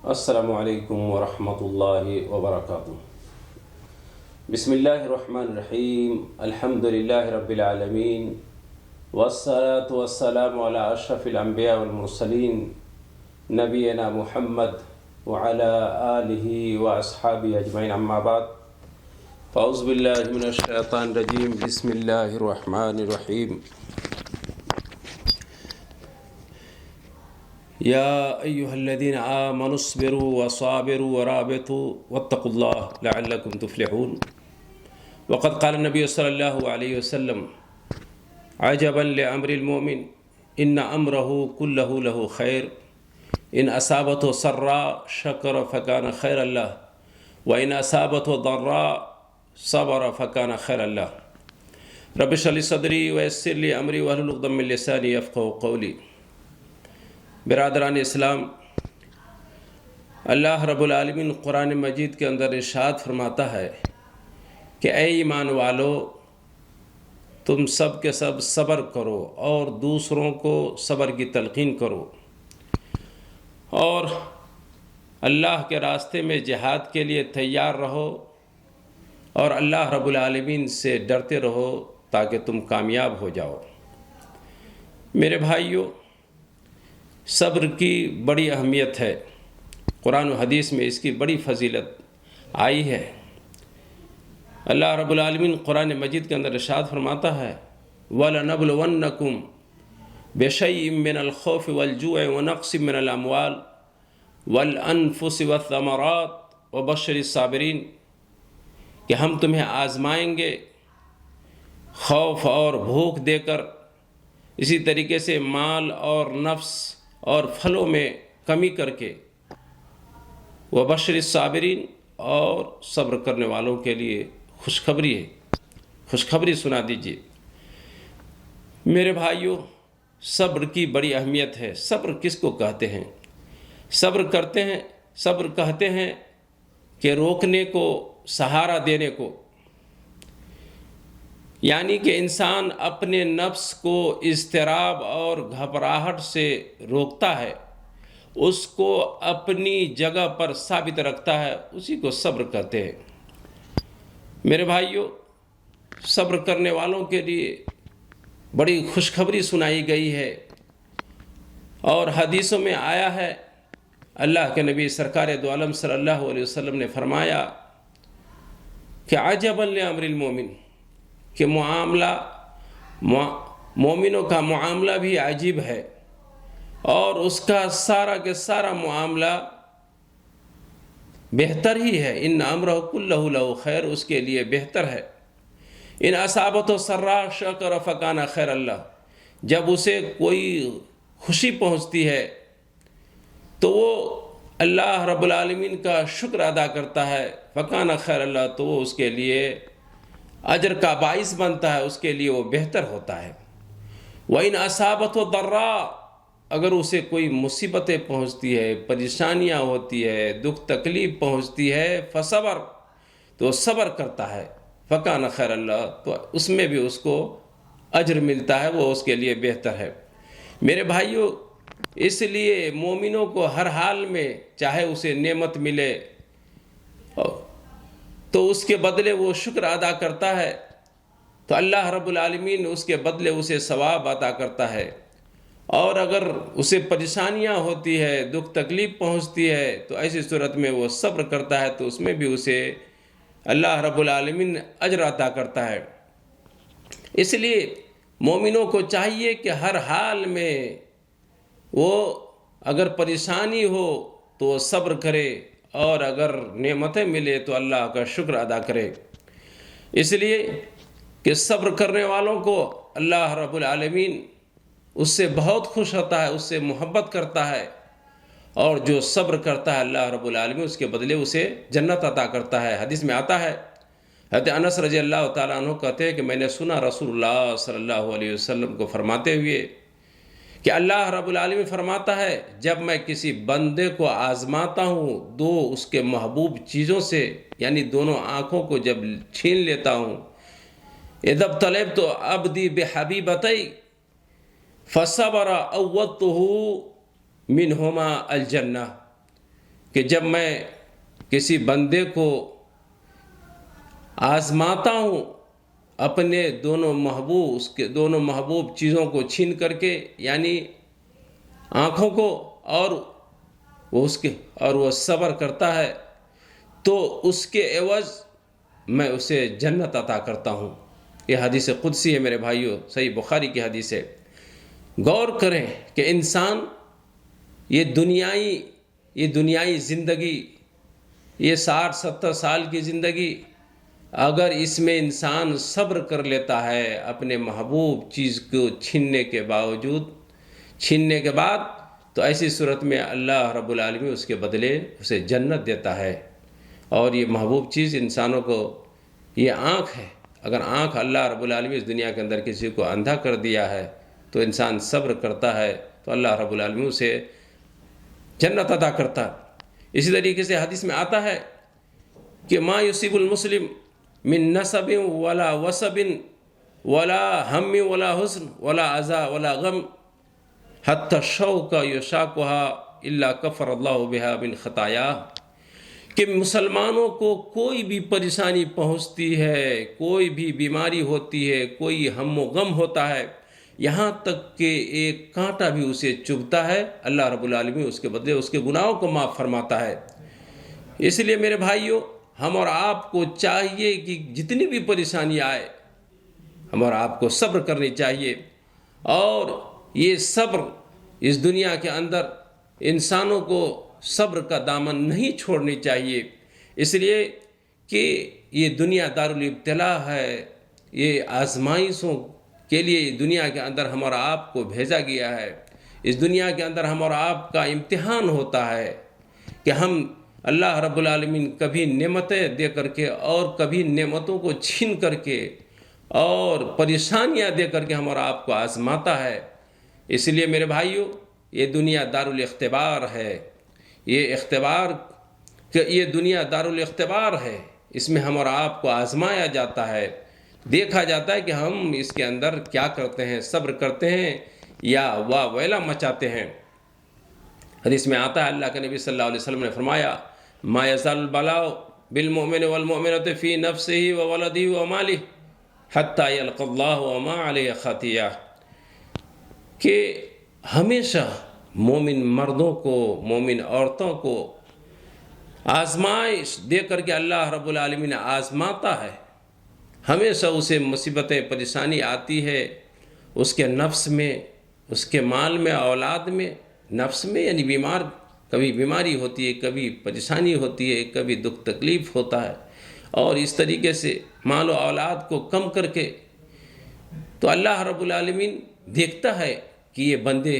السلام علیکم ورحمۃ اللہ وبرکاتہ۔ بسم اللہ الرحمن الرحیم، الحمد للہ رب العالمین، والصلاة والسلام علی اشرف الانبیاء والمرسلین، نبینا محمد وعلی آلہ واصحابہ اجمعین، اما بعد، فاعوذ باللہ من الشیطان الرجیم، بسم اللہ الرحمن الرحیم۔ یا ایہا الذین آمنوا اصبروا وصابروا ورابطوا واتقوا اللہ لعلکم تفلحون۔ وقد قال النبی صلی اللہ علیہ وسلم: عجبا لامر المؤمن ان امرہ کلہ لہ خیر، ان اصابتہ سراء شکر فکان خیر اللہ، وان اصابتہ ضراء صبر فکان خیر اللہ۔ رب اشرح لی صدری ویسر لی امری واحلل عقدۃ من لسانی یفقہوا قولی۔ برادران اسلام، اللہ رب العالمین قرآن مجید کے اندر ارشاد فرماتا ہے کہ اے ایمان والو، تم سب کے سب صبر کرو اور دوسروں کو صبر کی تلقین کرو، اور اللہ کے راستے میں جہاد کے لیے تیار رہو، اور اللہ رب العالمین سے ڈرتے رہو تاکہ تم کامیاب ہو جاؤ۔ میرے بھائیوں، صبر کی بڑی اہمیت ہے، قرآن و حدیث میں اس کی بڑی فضیلت آئی ہے۔ اللہ رب العالمین قرآن مجید کے اندر ارشاد فرماتا ہے: وَلَنَبْلُوَنَّكُمْ بِشَيْءٍ مِّنَ الْخَوْفِ وَالْجُوعِ وَنَقْصٍ مِّنَ الْأَمْوَالِ وَالْأَنفُسِ وَالثَّمَرَاتِ وَبَشِّرِ الصَّابِرِينَ، کہ ہم تمہیں آزمائیں گے خوف اور بھوک دے کر، اسی طریقے سے مال اور نفس اور پھلوں میں کمی کر کے، وبشر الصابرین، اور صبر کرنے والوں کے لیے خوشخبری ہے، خوشخبری سنا دیجیے۔ میرے بھائیوں، صبر کی بڑی اہمیت ہے۔ صبر کس کو کہتے ہیں؟ صبر کہتے ہیں کہ روکنے کو، سہارا دینے کو، یعنی کہ انسان اپنے نفس کو اضطراب اور گھبراہٹ سے روکتا ہے، اس کو اپنی جگہ پر ثابت رکھتا ہے، اسی کو صبر کہتے ہیں۔ میرے بھائیوں، صبر کرنے والوں کے لیے بڑی خوشخبری سنائی گئی ہے، اور حدیثوں میں آیا ہے، اللہ کے نبی سرکار دو عالم صلی اللہ علیہ وسلم نے فرمایا کہ عجبا لامر المومن، کہ مومنوں کا معاملہ بھی عجیب ہے، اور اس کا سارا کے سارا معاملہ بہتر ہی ہے۔ ان امرہ کلہ لہ خیر، اس کے لیے بہتر ہے۔ ان اصابتہ سراء شکر فکان خیر اللہ، جب اسے کوئی خوشی پہنچتی ہے تو وہ اللہ رب العالمین کا شکر ادا کرتا ہے، فکان خیر اللہ، تو وہ اس کے لیے اجر کا باعث بنتا ہے، اس کے لیے وہ بہتر ہوتا ہے۔ وَإِنْ أَصَابَتْهُ ضَرَّاء، اگر اسے کوئی مصیبتیں پہنچتی ہے، پریشانیاں ہوتی ہے، دکھ تکلیف پہنچتی ہے، فصبر، تو صبر کرتا ہے، فکان خیر اللہ، تو اس میں بھی اس کو اجر ملتا ہے، وہ اس کے لیے بہتر ہے۔ میرے بھائیوں، اس لیے مومنوں کو ہر حال میں، چاہے اسے نعمت ملے تو اس کے بدلے وہ شکر ادا کرتا ہے، تو اللہ رب العالمین اس کے بدلے اسے ثواب عطا کرتا ہے، اور اگر اسے پریشانیاں ہوتی ہے، دکھ تکلیف پہنچتی ہے، تو ایسی صورت میں وہ صبر کرتا ہے، تو اس میں بھی اسے اللہ رب العالمین اجر عطا کرتا ہے۔ اس لیے مومنوں کو چاہیے کہ ہر حال میں وہ اگر پریشانی ہو تو وہ صبر کرے، اور اگر نعمتیں ملے تو اللہ کا شکر ادا کرے۔ اس لیے کہ صبر کرنے والوں کو اللہ رب العالمین اس سے بہت خوش ہوتا ہے، اس سے محبت کرتا ہے، اور جو صبر کرتا ہے اللہ رب العالمین اس کے بدلے اسے جنت عطا کرتا ہے۔ حدیث میں آتا ہے، حضرت انس رضی اللہ تعالیٰ عنہ کہتے ہیں کہ میں نے سنا رسول اللہ صلی اللہ علیہ وسلم کو فرماتے ہوئے کہ اللہ رب العالمین فرماتا ہے، جب میں کسی بندے کو آزماتا ہوں دو اس کے محبوب چیزوں سے، یعنی دونوں آنکھوں کو جب چھین لیتا ہوں، اذا ابتلیت عبدی بحبیبتی فصبر عوضتہ منہما الجنہ، کہ جب میں کسی بندے کو آزماتا ہوں اپنے اس کے دونوں محبوب چیزوں کو چھین کر کے، یعنی آنکھوں کو، اور وہ صبر کرتا ہے، تو اس کے عوض میں اسے جنت عطا کرتا ہوں۔ یہ حدیث قدسی ہے میرے بھائیوں، صحیح بخاری کی حدیث ہے۔ غور کریں کہ انسان یہ دنیائی زندگی، یہ 60-70 سال کی زندگی، اگر اس میں انسان صبر کر لیتا ہے اپنے محبوب چیز کو چھیننے کے بعد، تو ایسی صورت میں اللہ رب العالمین اس کے بدلے اسے جنت دیتا ہے۔ اور یہ محبوب چیز انسانوں کو یہ آنکھ ہے۔ اگر آنکھ اللہ رب العالمین اس دنیا کے اندر کسی کو اندھا کر دیا ہے تو انسان صبر کرتا ہے تو اللہ رب العالمین اسے جنت عطا کرتا ہے۔ اسی طریقے سے حدیث میں آتا ہے کہ ما یصیب المسلم من نصب ولا وصب ولا ہم ولا حزن ولا عزا ولا غم حتی الشوک یشاکها الا کفر اللہ بها من خطایا، کہ مسلمانوں کو کوئی بھی پریشانی پہنچتی ہے، کوئی بھی بیماری ہوتی ہے، کوئی ہم و غم ہوتا ہے، یہاں تک کہ ایک کانٹا بھی اسے چبھتا ہے، اللہ رب العالمین اس کے بدلے اس کے گناہوں کو معاف فرماتا ہے۔ اس لیے میرے بھائیوں، ہم اور آپ کو چاہیے کہ جتنی بھی پریشانی آئے، ہم اور آپ کو صبر کرنی چاہیے، اور یہ صبر اس دنیا کے اندر انسانوں کو صبر کا دامن نہیں چھوڑنی چاہیے، اس لیے کہ یہ دنیا دارالابتلاء ہے، یہ آزمائشوں کے لیے دنیا کے اندر ہم اور آپ کو بھیجا گیا ہے۔ اس دنیا کے اندر ہم اور آپ کا امتحان ہوتا ہے کہ ہم اللہ رب العالمین کبھی نعمتیں دے کر کے اور کبھی نعمتوں کو چھین کر کے اور پریشانیاں دے کر کے ہم اور آپ کو آزماتا ہے۔ اس لیے میرے بھائیوں، یہ دنیا دارالاختبار ہے، یہ دنیا دارالاختبار ہے، اس میں ہم اور آپ کو آزمایا جاتا ہے، دیکھا جاتا ہے کہ ہم اس کے اندر کیا کرتے ہیں، صبر کرتے ہیں یا ویلا مچاتے ہیں۔ حدیث میں آتا ہے، اللہ کے نبی صلی اللہ علیہ وسلم نے فرمایا، ما یزال البلاء بالمؤمن والمؤمنة فی نفسه وولده وماله حتی یلقى اللہ وما علیہ خطیہ، کہ ہمیشہ مومن مردوں کو، مومن عورتوں کو آزمائش دے کر کے اللہ رب العالمین آزماتا ہے۔ ہمیشہ اسے مصیبتیں پریشانی آتی ہے، اس کے نفس میں، اس کے مال میں، اولاد میں۔ نفس میں یعنی کبھی بیماری ہوتی ہے، کبھی پریشانی ہوتی ہے، کبھی دکھ تکلیف ہوتا ہے، اور اس طریقے سے مال و اولاد کو کم کر کے تو اللہ رب العالمین دیکھتا ہے کہ یہ بندے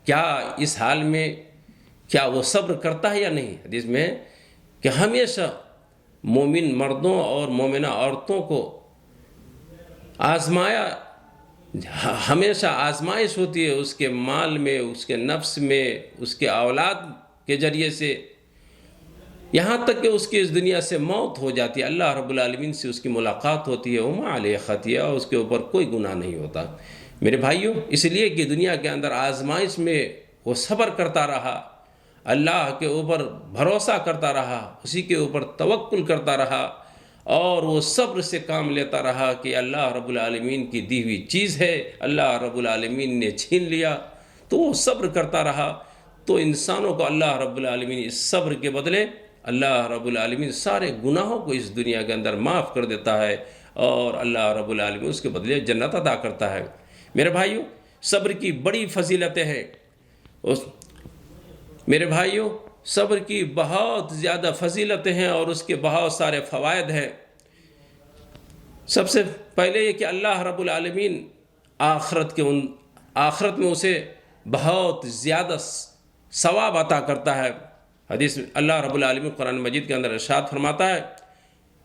کیا اس حال میں کیا وہ صبر کرتا ہے یا نہیں۔ حدیث میں کہ ہمیشہ مومن مردوں اور مومنہ عورتوں کو ہمیشہ آزمائش ہوتی ہے، اس کے مال میں، اس کے نفس میں، اس کے اولاد کے ذریعے سے، یہاں تک کہ اس کی اس دنیا سے موت ہو جاتی ہے، اللہ رب العالمین سے اس کی ملاقات ہوتی ہے، وما علیہ خطیہ، اور اس کے اوپر کوئی گناہ نہیں ہوتا۔ میرے بھائیوں، اس لیے کہ دنیا کے اندر آزمائش میں وہ صبر کرتا رہا، اللہ کے اوپر بھروسہ کرتا رہا، اسی کے اوپر توکل کرتا رہا، اور وہ صبر سے کام لیتا رہا کہ اللہ رب العالمین کی دی ہوئی چیز ہے، اللہ رب العالمین نے چھین لیا، تو وہ صبر کرتا رہا، تو انسانوں کو اللہ رب العالمین اس صبر کے بدلے اللہ رب العالمین سارے گناہوں کو اس دنیا کے اندر معاف کر دیتا ہے، اور اللہ رب العالمین اس کے بدلے جنت عطا کرتا ہے۔ میرے بھائیوں، صبر کی بڑی فضیلتیں ہیں، میرے بھائیوں، صبر کی بہت زیادہ فضیلتیں ہیں اور اس کے بہت سارے فوائد ہیں۔ سب سے پہلے یہ کہ اللہ رب العالمین آخرت میں اسے بہت زیادہ ثواب عطا کرتا ہے۔ حدیث میں اللہ رب العالمین قرآن مجید کے اندر ارشاد فرماتا ہے،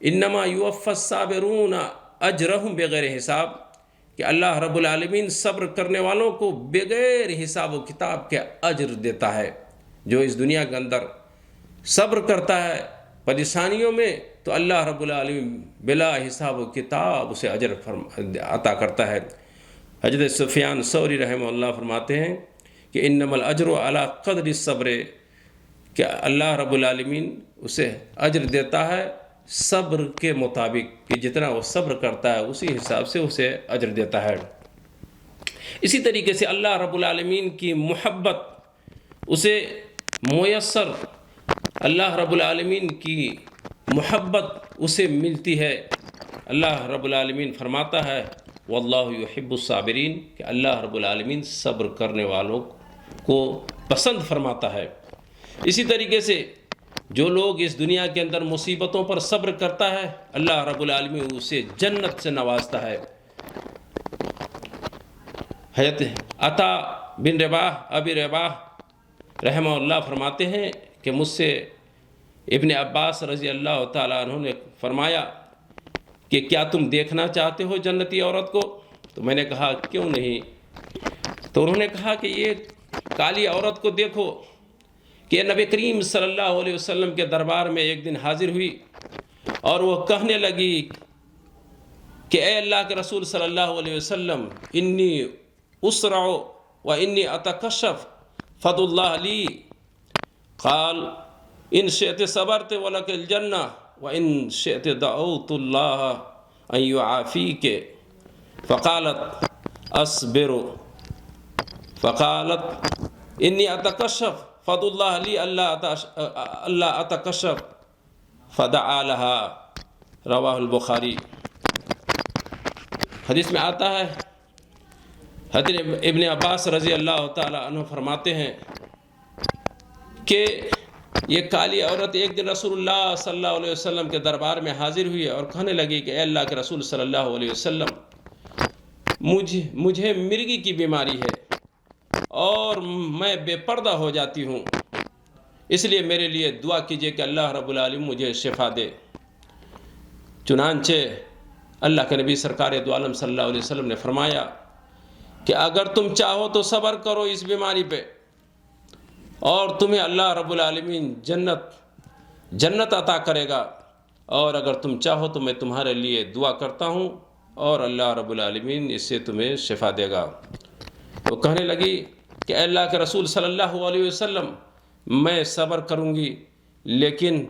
انما یوفی الصابرون اجرہم بغیر حساب، کہ اللہ رب العالمین صبر کرنے والوں کو بغیر حساب و کتاب کے اجر دیتا ہے۔ جو اس دنیا کے اندر صبر کرتا ہے پریشانیوں میں، تو اللہ رب العالمین بلا حساب و کتاب اسے اجر عطا کرتا ہے۔ حضرت سفیان ثوری رحمہ اللہ فرماتے ہیں کہ انما الاجر علی قدر الصبر، کہ اللہ رب العالمین اسے اجر دیتا ہے صبر کے مطابق، کہ جتنا وہ صبر کرتا ہے اسی حساب سے اسے اجر دیتا ہے۔ اسی طریقے سے اللہ رب العالمین کی محبت اسے میسر، اللہ رب العالمین کی محبت اسے ملتی ہے۔ اللہ رب العالمین فرماتا ہے واللہ یحب الصابرین، کہ اللہ رب العالمین صبر کرنے والوں کو پسند فرماتا ہے۔ اسی طریقے سے جو لوگ اس دنیا کے اندر مصیبتوں پر صبر کرتا ہے، اللہ رب العالمین اسے جنت سے نوازتا ہے۔ حضرت عطا بن رباح ابی رباح رحمہ اللہ فرماتے ہیں کہ مجھ سے ابن عباس رضی اللہ تعالیٰ عنہ نے فرمایا کہ کیا تم دیکھنا چاہتے ہو جنتی عورت کو؟ تو میں نے کہا کیوں نہیں؟ تو انہوں نے کہا کہ یہ کالی عورت کو دیکھو کہ نبی کریم صلی اللہ علیہ وسلم کے دربار میں ایک دن حاضر ہوئی اور وہ کہنے لگی کہ اے اللہ کے رسول صلی اللہ علیہ وسلم، انی اسرع و انی اتکشف فضل اللہ لی، قال ان شئت صبرت ولک الجنہ وان شئت دعوت اللہ ان یعافیک، فقالت اصبر، فقالت انی اتکشف فضل اللہ لی اللہ اتکشف فدعا لها، رواہ البخاری۔ حدیث میں آتا ہے حضرت ابن عباس رضی اللہ تعالیٰ عنہ فرماتے ہیں کہ یہ کالی عورت ایک دن رسول اللہ صلی اللہ علیہ وسلم کے دربار میں حاضر ہوئی اور کہنے لگی کہ اے اللہ کے رسول صلی اللہ علیہ وسلم، مجھے مرگی کی بیماری ہے اور میں بے پردہ ہو جاتی ہوں، اس لیے میرے لیے دعا کیجئے کہ اللہ رب العالمین مجھے شفا دے۔ چنانچہ اللہ کے نبی سرکار دو عالم صلی اللہ علیہ وسلم نے فرمایا کہ اگر تم چاہو تو صبر کرو اس بیماری پہ، اور تمہیں اللہ رب العالمین جنت عطا کرے گا، اور اگر تم چاہو تو میں تمہارے لیے دعا کرتا ہوں اور اللہ رب العالمین اس سے تمہیں شفا دے گا۔ وہ کہنے لگی کہ اے اللہ کے رسول صلی اللہ علیہ وسلم، میں صبر کروں گی لیکن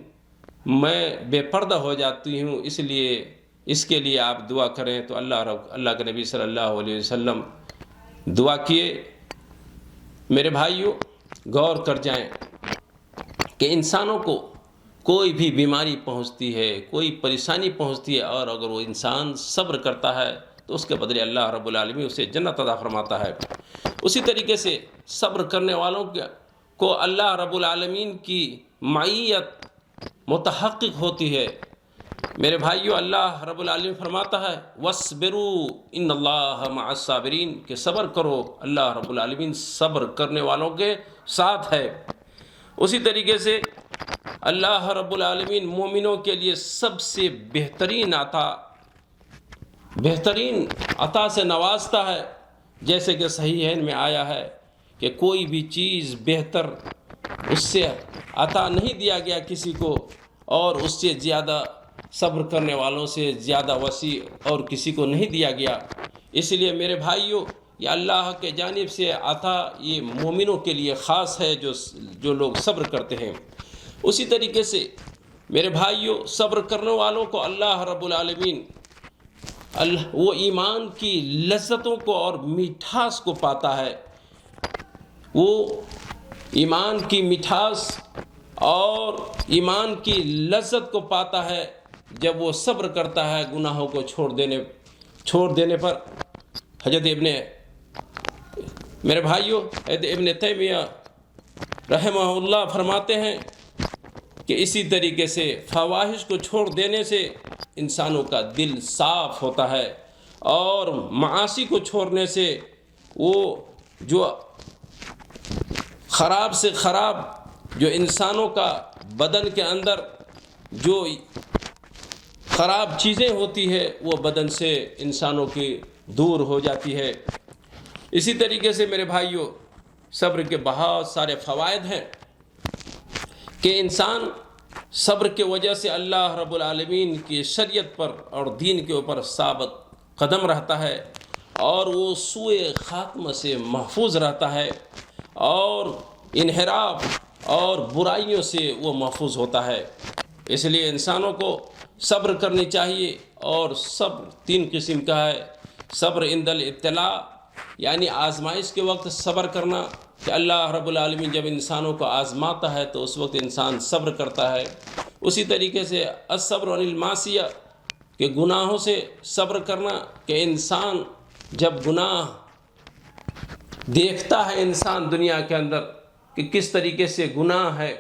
میں بے پردہ ہو جاتی ہوں، اس لیے اس کے لیے آپ دعا کریں۔ تو اللہ کے نبی صلی اللہ علیہ وسلم دعا کیے۔ میرے بھائیوں، غور کر جائیں کہ انسانوں کو کوئی بھی بیماری پہنچتی ہے، کوئی پریشانی پہنچتی ہے، اور اگر وہ انسان صبر کرتا ہے تو اس کے بدلے اللہ رب العالمین اسے جنت عطا فرماتا ہے۔ اسی طریقے سے صبر کرنے والوں کو اللہ رب العالمین کی معیت متحقق ہوتی ہے۔ میرے بھائیو، اللہ رب العالمین فرماتا ہے وَاصْبِرُوا إِنَّ اللَّهَ مَعَ الصَّابِرِينَ، کہ صبر کرو، اللہ رب العالمین صبر کرنے والوں کے ساتھ ہے۔ اسی طریقے سے اللہ رب العالمین مومنوں کے لیے سب سے بہترین عطا سے نوازتا ہے، جیسے کہ صحیحین میں آیا ہے کہ کوئی بھی چیز بہتر اس سے عطا نہیں دیا گیا کسی کو، اور اس سے زیادہ صبر کرنے والوں سے زیادہ وسیع اور کسی کو نہیں دیا گیا۔ اس لیے میرے بھائیوں، یہ اللہ کے جانب سے عطا یہ مومنوں کے لیے خاص ہے جو لوگ صبر کرتے ہیں۔ اسی طریقے سے میرے بھائیوں، صبر کرنے والوں کو اللہ رب العالمین وہ ایمان کی لذتوں کو اور مٹھاس کو پاتا ہے۔ وہ ایمان کی مٹھاس اور ایمان کی لذت کو پاتا ہے جب وہ صبر کرتا ہے گناہوں کو چھوڑ دینے پر۔ میرے بھائیوں، ابن تیمیہ رحمہ اللہ فرماتے ہیں کہ اسی طریقے سے فواحش کو چھوڑ دینے سے انسانوں کا دل صاف ہوتا ہے، اور معاصی کو چھوڑنے سے وہ جو خراب سے خراب جو انسانوں کا بدن کے اندر جو خراب چیزیں ہوتی ہے وہ بدن سے انسانوں کی دور ہو جاتی ہے۔ اسی طریقے سے میرے بھائیوں، صبر کے بہت سارے فوائد ہیں کہ انسان صبر کے وجہ سے اللہ رب العالمین کی شریعت پر اور دین کے اوپر ثابت قدم رہتا ہے، اور وہ سوء خاتمہ سے محفوظ رہتا ہے، اور انحراف اور برائیوں سے وہ محفوظ ہوتا ہے۔ اس لیے انسانوں کو صبر کرنی چاہیے، اور صبر 3 قسم کا ہے۔ صبر عند الابتلاء، یعنی آزمائش کے وقت صبر کرنا، کہ اللہ رب العالمین جب انسانوں کو آزماتا ہے تو اس وقت انسان صبر کرتا ہے۔ اسی طریقے سے الصبر عن المعصیہ، کہ گناہوں سے صبر کرنا، کہ انسان جب گناہ دیکھتا ہے انسان دنیا کے اندر کہ کس طریقے سے گناہ ہے،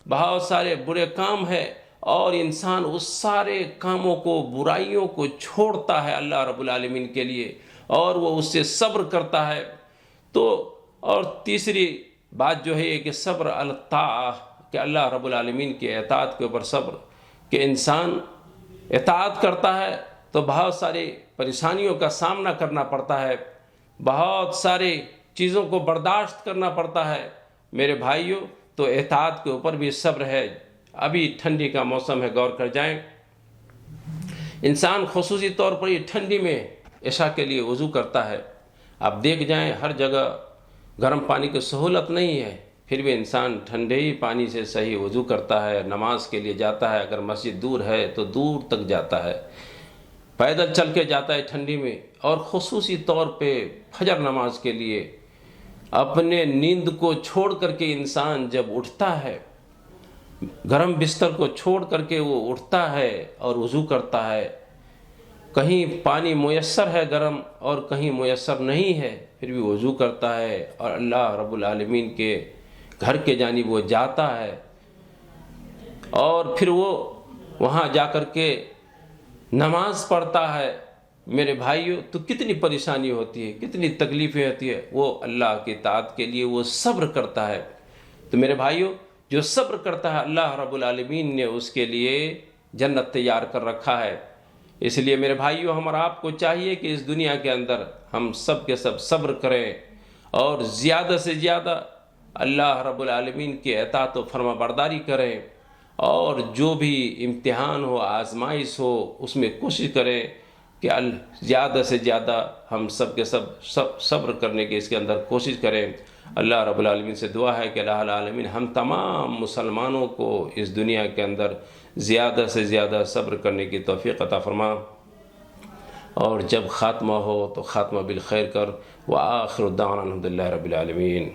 بہت سارے برے کام ہے، اور انسان اس سارے کاموں کو، برائیوں کو چھوڑتا ہے اللہ رب العالمین کے لیے، اور وہ اس سے صبر کرتا ہے۔ تو اور تیسری بات جو ہے کہ صبر الطاعہ، کہ اللہ رب العالمین کے اطاعت کے اوپر صبر، کہ انسان اطاعت کرتا ہے تو بہت ساری پریشانیوں کا سامنا کرنا پڑتا ہے، بہت سارے چیزوں کو برداشت کرنا پڑتا ہے۔ میرے بھائیوں، تو اطاعت کے اوپر بھی صبر ہے۔ ابھی ٹھنڈی کا موسم ہے، غور کر جائیں، انسان خصوصی طور پر یہ ٹھنڈی میں عشاء کے لیے وضو کرتا ہے۔ اب دیکھ جائیں ہر جگہ گرم پانی کی سہولت نہیں ہے، پھر بھی انسان ٹھنڈے ہی پانی سے صحیح وضو کرتا ہے، نماز کے لیے جاتا ہے، اگر مسجد دور ہے تو دور تک جاتا ہے، پیدل چل کے جاتا ہے ٹھنڈی میں، اور خصوصی طور پہ فجر نماز کے لیے اپنے نیند کو چھوڑ کر کے انسان جب اٹھتا ہے، گرم بستر کو چھوڑ کر کے وہ اٹھتا ہے اور وضو کرتا ہے۔ کہیں پانی میسر ہے گرم اور کہیں میسر نہیں ہے، پھر بھی وضو کرتا ہے اور اللہ رب العالمین کے گھر کے جانب وہ جاتا ہے، اور پھر وہ وہاں جا کر کے نماز پڑھتا ہے۔ میرے بھائیوں، تو کتنی پریشانی ہوتی ہے، کتنی تکلیفیں ہوتی ہے، وہ اللہ کی اطاعت کے لیے وہ صبر کرتا ہے۔ تو میرے بھائیوں، جو صبر کرتا ہے اللہ رب العالمین نے اس کے لیے جنت تیار کر رکھا ہے۔ اس لیے میرے بھائیوں، ہم اور آپ کو چاہیے کہ اس دنیا کے اندر ہم سب کے سب صبر کریں، اور زیادہ سے زیادہ اللہ رب العالمین کی اطاعت و فرما برداری کریں، اور جو بھی امتحان ہو، آزمائش ہو، اس میں کوشش کریں کہ زیادہ سے زیادہ ہم سب کے سب صبر کرنے کی اس کے اندر کوشش کریں۔ اللہ رب العالمین سے دعا ہے کہ اللہ العالمین ہم تمام مسلمانوں کو اس دنیا کے اندر زیادہ سے زیادہ صبر کرنے کی توفیق عطا فرما، اور جب خاتمہ ہو تو خاتمہ بالخیر کر۔ وآخر دعوانا الحمدللہ رب العالمین۔